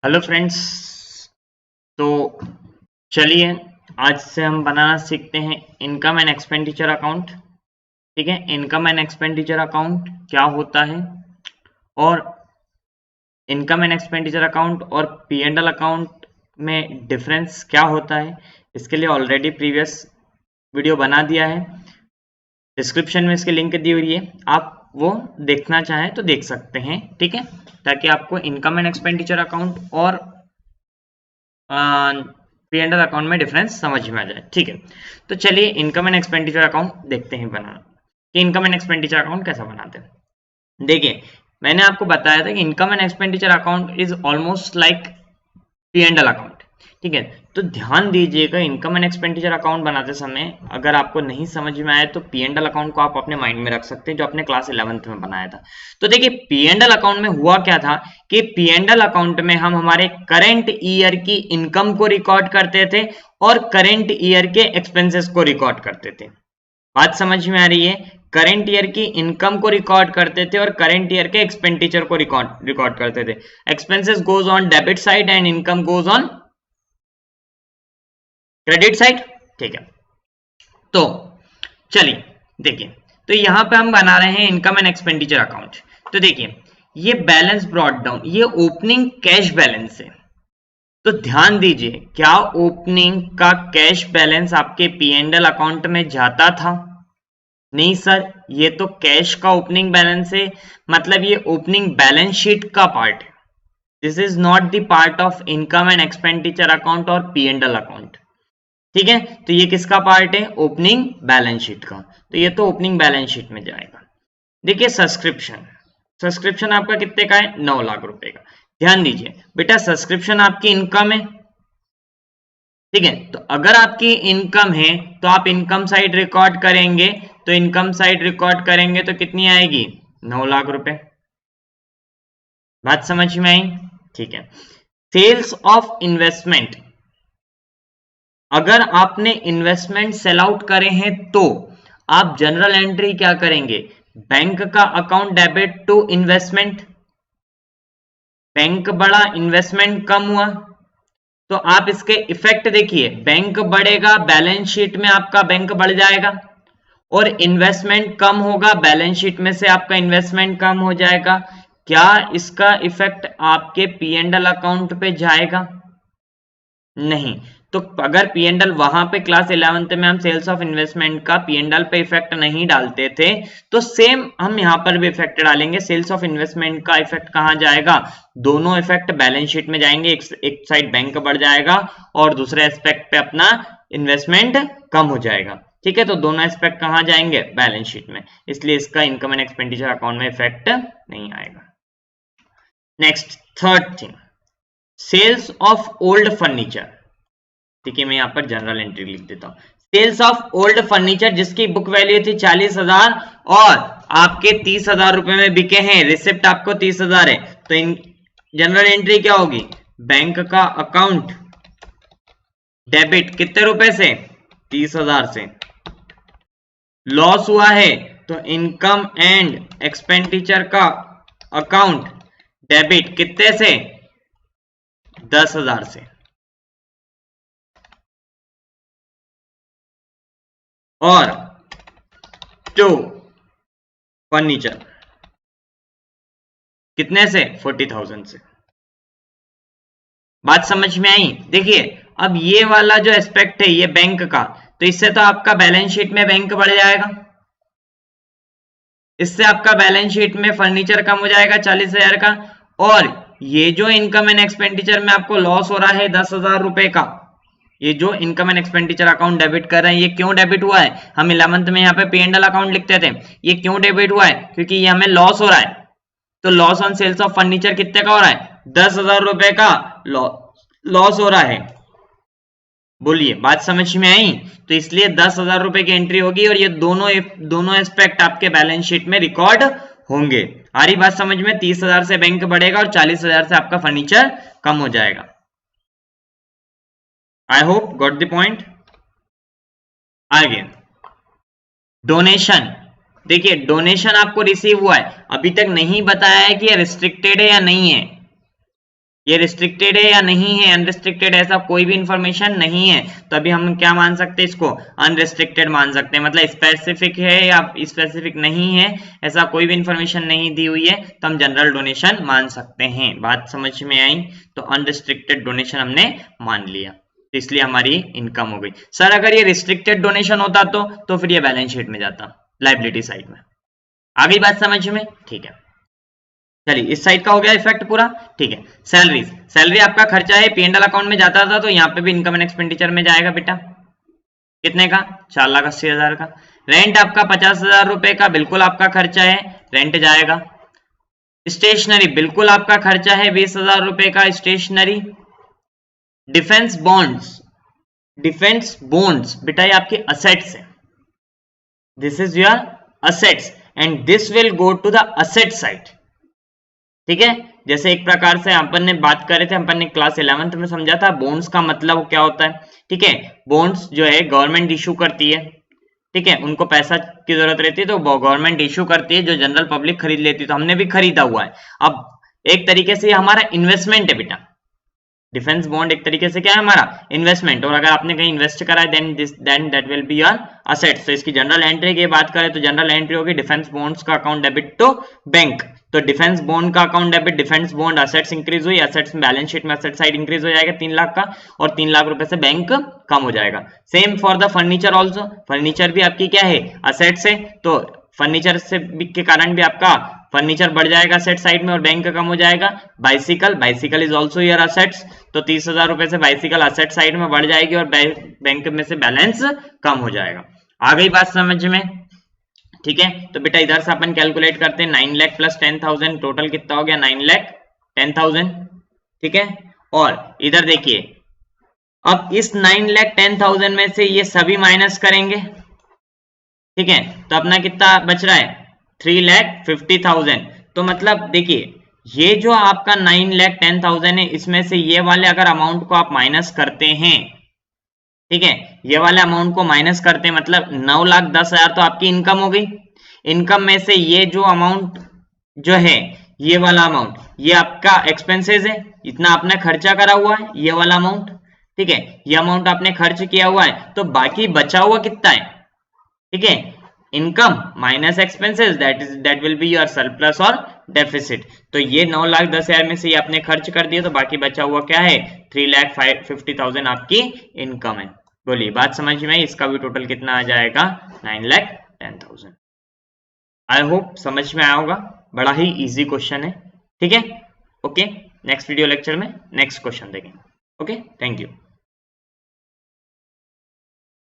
Hello friends. तो चलिए आज से हम बनाना सीखते हैं इनकम एंड एक्सपेंडिचर अकाउंट। ठीक है, इनकम एंड एक्सपेंडिचर अकाउंट क्या होता है और इनकम एंड एक्सपेंडिचर अकाउंट और पी एंड एल अकाउंट में डिफरेंस क्या होता है, इसके लिए ऑलरेडी प्रीवियस वीडियो बना दिया है। डिस्क्रिप्शन में इसकी लिंक दी हुई है, आप वो देखना चाहें तो देख सकते हैं। ठीक है, ताकि आपको इनकम एंड एक्सपेंडिचर अकाउंट और पी एंड एल अकाउंट में डिफरेंस समझ में आ जाए। ठीक है, तो चलिए इनकम एंड एक्सपेंडिचर अकाउंट देखते हैं बनाना कि इनकम एंड एक्सपेंडिचर अकाउंट कैसा बनाते हैं। देखिए, मैंने आपको बताया था कि income and expenditure account is almost like P and L account. ठीक है, तो ध्यान दीजिएगा इनकम एंड एक्सपेंडिचर अकाउंट बनाते समय अगर आपको नहीं समझ में आए तो पी एंड एल अकाउंट को आप अपने माइंड में रख सकते हैं, जो आपने क्लास 11th में बनाया था। तो देखिए, पी एंड एल अकाउंट में हुआ क्या था कि पी एंड एल अकाउंट में हम हमारे करंट ईयर की इनकम को रिकॉर्ड करते थे और करंट ईयर के एक्सपेंसेस को रिकॉर्ड करते थे। बात समझ में आ रही है? करंट ईयर की इनकम को रिकॉर्ड करते थे और करंट ईयर के एक्सपेंडिचर को रिकॉर्ड करते थे। Expenses goes on debit side and income goes on credit side. ठीक है, तो चलिए देखिए, तो यहां पे हम बना रहे हैं इनकम एंड एक्सपेंडिचर अकाउंट। तो देखिए, ये बैलेंस ब्रॉट डाउन, ये ओपनिंग कैश बैलेंस है। तो ध्यान दीजिए, क्या ओपनिंग का कैश बैलेंस आपके पी एंड एल अकाउंट में जाता था? नहीं सर, ये तो कैश का ओपनिंग बैलेंस है, मतलब ये ओपनिंग बैलेंस शीट का पार्ट है। This is not the part of income and expenditure account और पी एंड एल अकाउंट। ठीक है, तो ये किसका पार्ट है? ओपनिंग बैलेंस शीट का। तो ये तो ओपनिंग बैलेंस शीट में जाएगा। देखिए, सब्सक्रिप्शन, सब्सक्रिप्शन आपका कितने का है? 9 लाख रुपए का। ध्यान दीजिए बेटा, सब्सक्रिप्शन आपकी इनकम है। ठीक है, तो अगर आपकी इनकम है तो आप इनकम साइड रिकॉर्ड करेंगे, तो इनकम साइड रिकॉर्ड करेंगे तो कितनी आएगी? 9 लाख रुपए। बात समझ में आई? ठीक है, सेल्स ऑफ इन्वेस्टमेंट, अगर आपने इन्वेस्टमेंट सेल आउट करे हैं तो आप जनरल एंट्री क्या करेंगे? बैंक का account debit to investment. Bank बढ़ा, इन्वेस्टमेंट कम हुआ, तो आप इसके इफेक्ट देखिए, बैंक बढ़ेगा, बैलेंस शीट में आपका बैंक बढ़ जाएगा, और इन्वेस्टमेंट कम होगा, बैलेंस शीट में से आपका इन्वेस्टमेंट कम हो जाएगा। क्या इसका इफेक्ट आपके पी एंड एल अकाउंट पे जाएगा? नहीं। तो अगर पी एंड एल वहां पे क्लास 11th में हम सेल्स ऑफ इन्वेस्टमेंट का पी एंड एल पे इफेक्ट नहीं डालते थे, तो सेम हम यहां पर भी इफेक्ट डालेंगे। सेल्स ऑफ इन्वेस्टमेंट का इफेक्ट कहां जाएगा? दोनों इफेक्ट बैलेंस शीट में जाएंगे। एक साइड बैंक बढ़ जाएगा और दूसरे एस्पेक्ट पे अपना इन्वेस्टमेंट कम हो जाएगा। ठीक है, तो दोनों एस्पेक्ट कहां जाएंगे? बैलेंस शीट में। इसलिए इसका इनकम एंड एक्सपेंडिचर अकाउंट में इफेक्ट नहीं आएगा। Next, third thing, sales of old furniture. ठीक है, मैं यहाँ पर जनरल एंट्री लिख देता हूँ। सेल्स ऑफ ओल्ड फर्नीचर जिसकी बुक वैल्यू थी 40,000 और आपके 30,000 रुपए में बिके हैं, रिसिप्ट आपको 30,000 है, तो इन जनरल एंट्री क्या होगी? बैंक का अकाउंट डेबिट कितने रुपए से? 30,000 से। लॉस हुआ है तो इनकम एंड एक्सपेंडिचर का अकाउंट डेबिट कितने से? 10,000 से। और टू फर्नीचर कितने से? 40,000 से। बात समझ में आई? देखिए, अब ये वाला जो एस्पेक्ट है ये बैंक का, तो इससे तो आपका बैलेंस शीट में बैंक बढ़ जाएगा, इससे आपका बैलेंस शीट में फर्नीचर कम हो जाएगा 40,000 का। और ये जो इनकम एंड एक्सपेंडिचर में आपको लॉस हो रहा है 10,000 रुपए का, ये जो income and expenditure account debit कर रहे हैं, ये क्यों डेबिट हुआ है? हम 11th में यहाँ पे पी एंड एल अकाउंट लिखते थे, ये क्यों डेबिट हुआ है? क्योंकि ये हमें लॉस हो रहा है। तो loss on sales of furniture कितने का हो रहा है? 10,000 रुपए का लॉस हो रहा है। बोलिए, बात समझ में आई? तो इसलिए 10,000 रुपए की एंट्री होगी और ये दोनों एस्पेक्ट आपके बैलेंस शीट में रिकॉर्ड होंगे। आ रही बात समझ में? 30,000 से बैंक बढ़ेगा और 40,000 से आपका फर्नीचर कम हो जाएगा। I hope got the point. आगे, डोनेशन। देखिए, डोनेशन आपको रिसीव हुआ है, अभी तक नहीं बताया है कि ये रिस्ट्रिक्टेड है या नहीं है। ये रिस्ट्रिक्टेड है या नहीं है, अनरिस्ट्रिक्टेड, ऐसा कोई भी इंफॉर्मेशन नहीं है, तो अभी हम क्या मान सकते हैं, इसको अनरिस्ट्रिक्टेड मान सकते हैं। मतलब स्पेसिफिक है या स्पेसिफिक नहीं है, ऐसा कोई भी इंफॉर्मेशन नहीं दी हुई है, तो हम जनरल डोनेशन मान सकते हैं। बात समझ में आई? तो अनरिस्ट्रिक्टेड डोनेशन हमने मान लिया, तो इसलिए हमारी इनकम हो गई। सर अगर ये रिस्ट्रिक्टेड डोनेशन होता तो फिर ये बैलेंस शीट में जाता, लायबिलिटी साइड में। आ गई बात समझ में? ठीक है, चलिए इस साइड का हो गया इफेक्ट पूरा। ठीक है, सैलरीज, सैलरी आपका खर्चा है, P&L अकाउंट में जाता था, तो यहाँ पे भी इनकम एंड एक्सपेंडिचर में जाएगा बेटा। कितने का? 4,80,000 का। रेंट आपका 50,000 रुपए का, बिल्कुल आपका खर्चा है, रेंट जाएगा। स्टेशनरी बिल्कुल आपका खर्चा है, 20,000 रुपए का stationery. Defence bonds, defence bonds बेटा ये आपकी असेट्स है, this is your assets and this will go to the asset side. ठीक है, जैसे एक प्रकार से अपन ने बात करे थे, अपन ने क्लास 11th में समझा था बॉन्ड्स का मतलब क्या होता है। ठीक है, बॉन्ड्स जो है गवर्नमेंट इशू करती है, ठीक है, उनको पैसा की जरूरत रहती है तो गवर्नमेंट इशू करती है, जो जनरल पब्लिक खरीद लेती है, तो हमने भी खरीदा हुआ है। अब एक तरीके से हमारा इन्वेस्टमेंट है बेटा, डिफेंस बॉन्ड एक तरीके से क्या है हमारा इन्वेस्टमेंट, और अगर आपने कहीं इन्वेस्ट करा है then that will be your assets. तो इसकी जनरल एंट्री की बात करें तो जनरल एंट्री होगी डिफेंस बॉन्ड्स का अकाउंट डेबिट टू बैंक, तो डिफेंस बॉन्ड का account debit, defence bond assets increase हुई, असेट्स में बैलेंस शीट में असेट साइड इंक्रीज हो जाएगा 3 लाख का, और 3 लाख रुपए से बैंक कम हो जाएगा। Same for the furniture also, furniture भी आपकी क्या है असेट्स है, तो फर्नीचर से के कारण भी आपका फर्नीचर बढ़ जाएगा असेट साइड में और बैंक कम हो जाएगा। Bicycle, bicycle is also your assets, तो 30,000 रुपए से बाइसिकल असेट साइड में बढ़ जाएगी और बैंक में से बैलेंस कम हो जाएगा। आ गई बात समझ में? ठीक है, तो बेटा इधर से अपन कैलकुलेट करते हैं, 9 लाख प्लस 10,000 टोटल कितना हो गया, 9,10,000। ठीक है, और इधर देखिए अब इस 9,10,000 में से ये सभी माइनस करेंगे। ठीक है, तो अपना कितना बच रहा है, 3,50,000। तो मतलब देखिए ये जो आपका 9,10,000 है, इसमें से ये वाले अगर अमाउंट को आप माइनस करते हैं, ठीक है, ये वाले अमाउंट को माइनस करते हैं, मतलब 9,10,000 तो आपकी इनकम हो गई। इनकम में से ये जो अमाउंट जो है, ये वाला अमाउंट, ये आपका एक्सपेंसेस है, इतना आपने खर्चा करा हुआ है, ये वाला अमाउंट। ठीक है, ये अमाउंट आपने खर्च किया हुआ है, तो बाकी बचा हुआ कितना है, ठीक है, income minus expenses, that will be your surplus और डेफिसिट। तो ये 9,10,000 में से ये आपने खर्च कर दिया, तो बाकी बचा हुआ क्या है, 3,50,000 आपकी इनकम है। बोलिए बात समझ में आई? इसका भी टोटल कितना आ जाएगा, 9,10,000। आई होप समझ में आया होगा, बड़ा ही इजी क्वेश्चन है। ठीक है, ओके, नेक्स्ट वीडियो लेक्चर में नेक्स्ट क्वेश्चन देखेंगे। Okay, thank you.